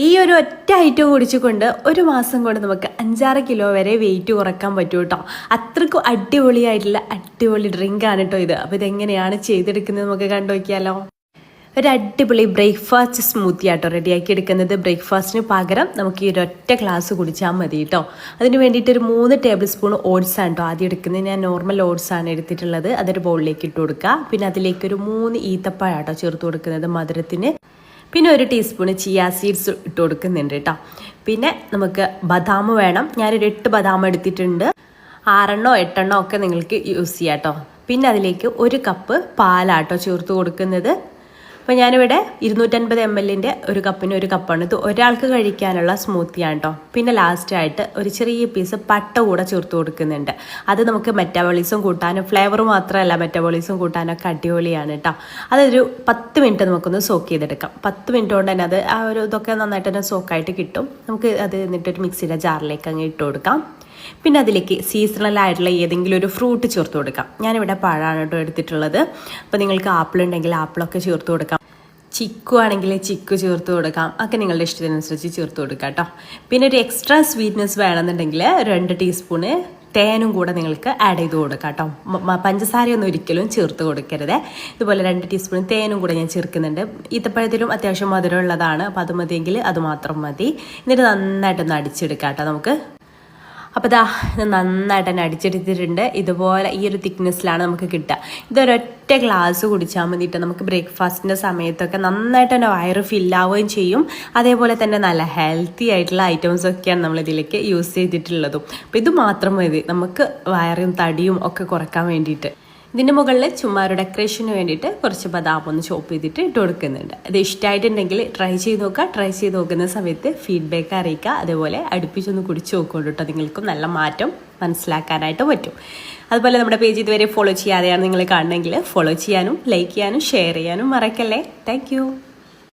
ഈ ഒരു ഒറ്റ ഐറ്റം കുടിച്ചുകൊണ്ട് ഒരു മാസം കൊണ്ട് നമുക്ക് 5-6 കിലോ വരെ വെയിറ്റ് കുറക്കാൻ പറ്റും കേട്ടോ. അത്രയ്ക്കും അടിപൊളിയായിട്ടുള്ള അടിപൊളി ഡ്രിങ്കാണ് കേട്ടോ ഇത്. അപ്പോൾ ഇതെങ്ങനെയാണ് ചെയ്തെടുക്കുന്നത് നമുക്ക് കണ്ടു നോക്കിയാലോ. ഒരു അടിപൊളി ബ്രേക്ക്ഫാസ്റ്റ് സ്മൂത്തി ആട്ടോ റെഡിയാക്കി എടുക്കുന്നത്. ബ്രേക്ക്ഫാസ്റ്റിന് പകരം നമുക്ക് ഈ ഒരൊറ്റ ഗ്ലാസ് കുടിച്ചാൽ മതി കേട്ടോ. അതിന് വേണ്ടിയിട്ട് ഒരു 3 ടേബിൾ സ്പൂൺ ഓട്സ് ആണ് കേട്ടോ ആദ്യം എടുക്കുന്നത്. ഞാൻ നോർമൽ ഓട്സ് ആണ് എടുത്തിട്ടുള്ളത്. അതൊരു ബൗളിലേക്ക് ഇട്ട് കൊടുക്കുക. പിന്നെ അതിലേക്ക് ഒരു 3 ഈത്തപ്പഴം ആട്ടോ ചേർത്ത് കൊടുക്കുന്നത് മധുരത്തിന്. പിന്നെ ഒരു ടീസ്പൂൺ ചിയ സീഡ്സ് ഇട്ട് കൊടുക്കുന്നുണ്ട് കേട്ടോ. പിന്നെ നമുക്ക് ബദാം വേണം. ഞാനൊരു 8 ബദാം എടുത്തിട്ടുണ്ട്. 6 8 ഒക്കെ നിങ്ങൾക്ക് യൂസ് ചെയ്യാം കേട്ടോ. പിന്നെ അതിലേക്ക് 1 കപ്പ് പാലാട്ടോ ചേർത്ത് കൊടുക്കുന്നത്. അപ്പോൾ ഞാനിവിടെ 250 ml ഒരു കപ്പിന് 1 കപ്പാണ്. ഇത് ഒരാൾക്ക് കഴിക്കാനുള്ള സ്മൂത്തിയാണ് കേട്ടോ. പിന്നെ ലാസ്റ്റായിട്ട് ഒരു ചെറിയ പീസ് പട്ട കൂടെ ചേർത്ത് കൊടുക്കുന്നുണ്ട്. അത് നമുക്ക് മെറ്റാബോളിസം കൂട്ടാനും ഫ്ലേവർ മാത്രമല്ല മെറ്റാബോളിസം കൂട്ടാനൊക്കെ അടിപൊളിയാണ് കേട്ടോ. അതൊരു 10 മിനിറ്റ് നമുക്കൊന്ന് സോക്ക് ചെയ്തെടുക്കാം. 10 മിനിറ്റ് കൊണ്ട് തന്നെ അത് ആ ഒരു ഇതൊക്കെ നന്നായിട്ട് തന്നെ സോക്കായിട്ട് കിട്ടും. നമുക്ക് അത് എന്നിട്ടൊരു മിക്സിയുടെ ജാറിലേക്ക് അങ്ങ് ഇട്ട് കൊടുക്കാം. പിന്നെ അതിലേക്ക് സീസണലായിട്ടുള്ള ഏതെങ്കിലും ഒരു ഫ്രൂട്ട് ചേർത്ത് കൊടുക്കാം. ഞാനിവിടെ പഴമാണ് കേട്ടോ എടുത്തിട്ടുള്ളത്. അപ്പോൾ നിങ്ങൾക്ക് ആപ്പിൾ ഉണ്ടെങ്കിൽ ആപ്പിളൊക്കെ ചേർത്ത് കൊടുക്കാം. ചിക്കു ആണെങ്കിൽ ചിക്കു ചേർത്ത് കൊടുക്കാം. ഒക്കെ നിങ്ങളുടെ ഇഷ്ടത്തിനനുസരിച്ച് ചേർത്ത് കൊടുക്കാം കേട്ടോ. പിന്നെ ഒരു എക്സ്ട്രാ സ്വീറ്റ്നെസ് വേണമെന്നുണ്ടെങ്കിൽ 2 ടീസ്പൂണ് തേനും കൂടെ നിങ്ങൾക്ക് ആഡ് ചെയ്ത് കൊടുക്കാം കേട്ടോ. പഞ്ചസാരയൊന്നും ഒരിക്കലും ചേർത്ത് കൊടുക്കരുത്. ഇതുപോലെ 2 ടീസ്പൂൺ തേനും കൂടെ ഞാൻ ചേർക്കുന്നുണ്ട്. ഈത്തപ്പഴത്തിലും അത്യാവശ്യം മധുരം ഉള്ളതാണ്. അപ്പോൾ അത് മതിയെങ്കിൽ അത് മാത്രം മതി. എന്നിട്ട് നന്നായിട്ടൊന്ന് അടിച്ചെടുക്കാം കേട്ടോ നമുക്ക്. അപ്പോൾ ദാ ഇത് നന്നായിട്ട് തന്നെ അടിച്ചെടുത്തിട്ടുണ്ട്. ഇതുപോലെ ഈ ഒരു തിക്നെസ്സിലാണ് നമുക്ക് കിട്ടുക. ഇതൊരൊറ്റ ഗ്ലാസ് കുടിച്ചാൽ മതിയിട്ട് നമുക്ക് ബ്രേക്ക്ഫാസ്റ്റിൻ്റെ സമയത്തൊക്കെ നന്നായിട്ട് തന്നെ വയറ് ഫില്ലാവുകയും ചെയ്യും. അതേപോലെ തന്നെ നല്ല ഹെൽത്തി ആയിട്ടുള്ള ഐറ്റംസൊക്കെയാണ് നമ്മളിതിലേക്ക് യൂസ് ചെയ്തിട്ടുള്ളതും. അപ്പോൾ ഇത് മാത്രം മതി നമുക്ക് വയറും തടിയും ഒക്കെ കുറക്കാൻ വേണ്ടിയിട്ട്. ഇതിൻ്റെ മുകളിൽ ചുമ്മാ ഒരു ഡെക്കറേഷന് വേണ്ടിയിട്ട് കുറച്ച് ബദാം ഒന്ന് ചോപ്പ് ചെയ്തിട്ട് ഇട്ട് കൊടുക്കുന്നുണ്ട്. ഇത് ഇഷ്ടമായിട്ടുണ്ടെങ്കിൽ ട്രൈ ചെയ്ത് നോക്കുക. ട്രൈ ചെയ്ത് നോക്കുന്ന സമയത്ത് ഫീഡ്ബാക്ക് അറിയിക്കുക. അതേപോലെ അടുപ്പിച്ചൊന്ന് കുടിച്ച് നോക്കുകൊണ്ട് കേട്ടോ. നിങ്ങൾക്കും നല്ല മാറ്റം മനസ്സിലാക്കാനായിട്ട് പറ്റും. അതുപോലെ നമ്മുടെ പേജ് ഇതുവരെ ഫോളോ ചെയ്യാതെയാണ് നിങ്ങൾ കാണണമെങ്കിൽ ഫോളോ ചെയ്യാനും ലൈക്ക് ചെയ്യാനും ഷെയർ ചെയ്യാനും മറക്കല്ലേ. താങ്ക്